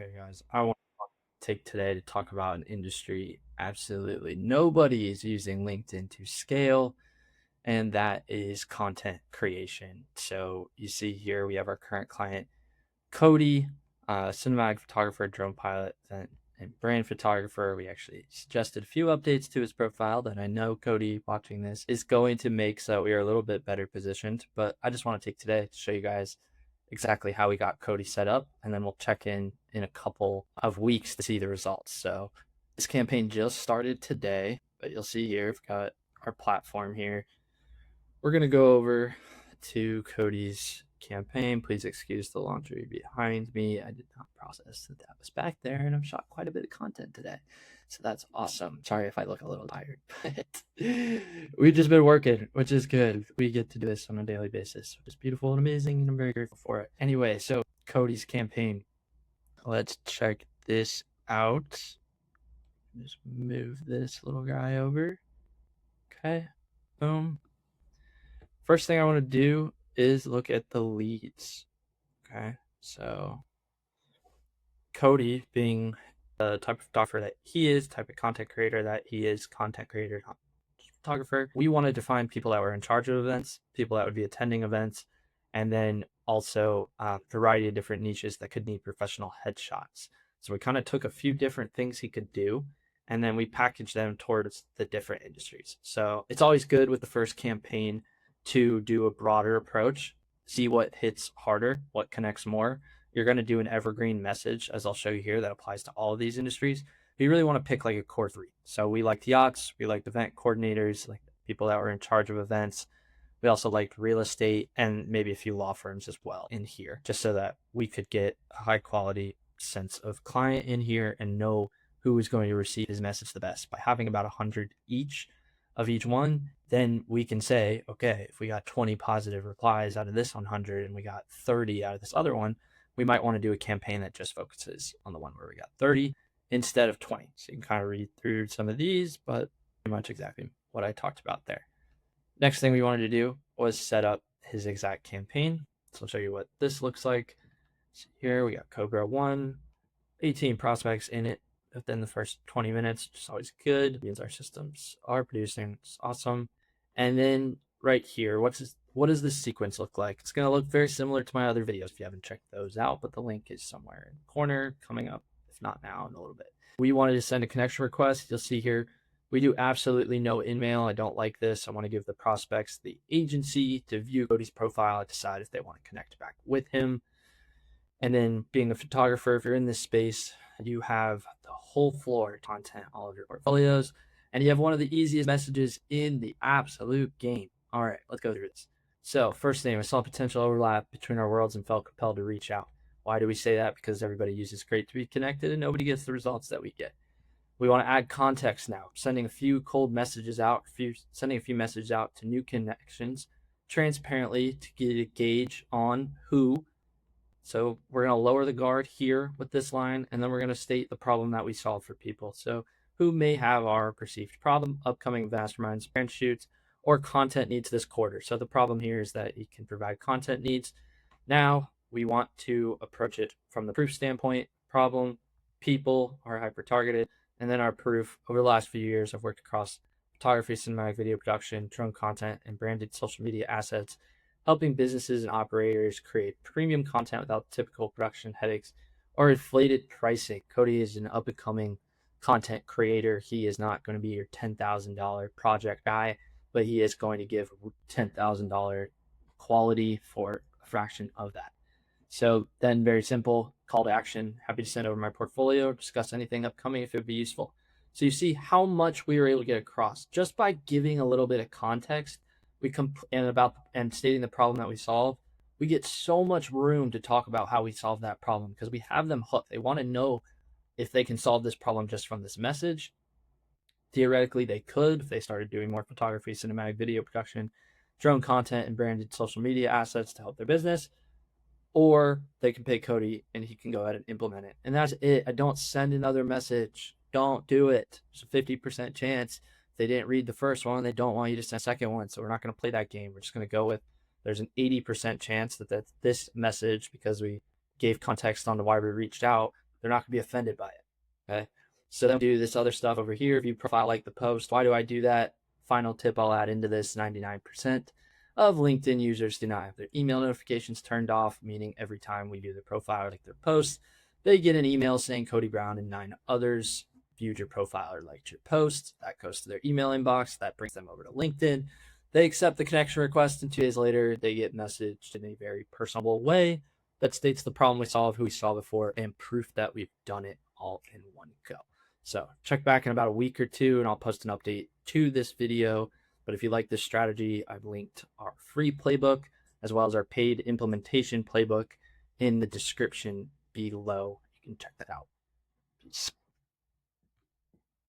Okay, guys, I want to take today to talk about an industry absolutely nobody is using LinkedIn to scale, and that is content creation. So you see here we have our current client, Cody, cinematic photographer, drone pilot, and brand photographer. We actually suggested a few updates to his profile that I know Cody watching this is going to make so we are a little bit better positioned. But I just want to take today to show you guys exactly how we got Cody set up, and then we'll check in a couple of weeks to see the results. So this campaign just started today, but you'll see here we've got our platform here. We're gonna go over to Cody's campaign. Please excuse the laundry behind me. I did not process that that was back there, and I've shot quite a bit of content today. So that's awesome. Sorry if I look a little tired, but we've just been working, which is good. We get to do this on a daily basis, which is beautiful and amazing, and I'm very grateful for it. Anyway, so Cody's campaign. Let's check this out. Just move this little guy over. Okay, boom. First thing I want to do is look at the leads. Okay, so Cody, being the type of photographer that he is, type of content creator that he is, content creator, photographer, we wanted to find people that were in charge of events, people that would be attending events, and then also a variety of different niches that could need professional headshots. So we kind of took a few different things he could do, and then we packaged them towards the different industries. So it's always good with the first campaign to do a broader approach, see what hits harder, what connects more. You're going to do an evergreen message, as I'll show you here, that applies to all of these industries. But you really want to pick like a core three. So we liked yachts, we liked event coordinators, like people that were in charge of events. We also liked real estate and maybe a few law firms as well in here, just so that we could get a high quality sense of client in here and know who is going to receive his message the best. By having about 100 each of each one, then we can say, okay, if we got 20 positive replies out of this 100 and we got 30 out of this other one, we might want to do a campaign that just focuses on the one where we got 30 instead of 20. So you can kind of read through some of these, but pretty much exactly what I talked about there. Next thing we wanted to do was set up his exact campaign. So I'll show you what this looks like. So here we got Cobra 1, 18 prospects in it within the first 20 minutes, which is always good. Means our systems are producing. It's awesome. And then right here, what does this sequence look like? It's going to look very similar to my other videos if you haven't checked those out, but the link is somewhere in the corner coming up, if not now, in a little bit. We wanted to send a connection request. You'll see here, we do absolutely no in-mail. I don't like this. I want to give the prospects the agency to view Cody's profile and decide if they want to connect back with him. And then being a photographer, if you're in this space, you have the whole floor content, all of your portfolios, and you have one of the easiest messages in the absolute game. All right, let's go through this. So first thing, we saw potential overlap between our worlds and felt compelled to reach out. Why do we say that? Because everybody uses Great to be connected and nobody gets the results that we get. We want to add context now, sending a few cold messages out, sending a few messages out to new connections transparently to get a gauge on who. So we're going to lower the guard here with this line, and then we're going to state the problem that we solve for people. So who may have our perceived problem, upcoming masterminds, parent shoots, or content needs this quarter. So the problem here is that you can provide content needs. Now we want to approach it from the proof standpoint. Problem, people are hyper-targeted, and then our proof. Over the last few years, I've worked across photography, cinematic video production, drone content, and branded social media assets, helping businesses and operators create premium content without typical production headaches or inflated pricing. Cody is an up-and-coming content creator. He is not going to be your $10,000 project guy, but he is going to give $10,000 quality for a fraction of that. So then, very simple call to action. Happy to send over my portfolio, discuss anything upcoming if it would be useful. So you see how much we were able to get across just by giving a little bit of context. And stating the problem that we solve. We get so much room to talk about how we solve that problem because we have them hooked. They want to know if they can solve this problem just from this message. Theoretically, they could if they started doing more photography, cinematic video production, drone content, and branded social media assets to help their business. Or they can pay Cody and he can go ahead and implement it. And that's it. I don't send another message. Don't do it. There's a 50% chance they didn't read the first one. They don't want you to send a second one. So we're not going to play that game. We're just going to go with there's an 80% chance that this message, because we gave context on why we reached out, They're not going to be offended by it. Okay. So then do this other stuff over here. View profile, like the post. Why do I do that? Final tip I'll add into this: 99% of LinkedIn users do not have their email notifications turned off, meaning every time we do the profile, like their post, they get an email saying Cody Brown and 9 others viewed your profile or liked your post. That goes to their email inbox. That brings them over to LinkedIn. They accept the connection request, and 2 days later, they get messaged in a very personable way that states the problem we solved, who we saw before, and proof that we've done it all in one go. So check back in about a week or two, and I'll post an update to this video. But if you like this strategy, I've linked our free playbook as well as our paid implementation playbook in the description below. You can check that out. Peace.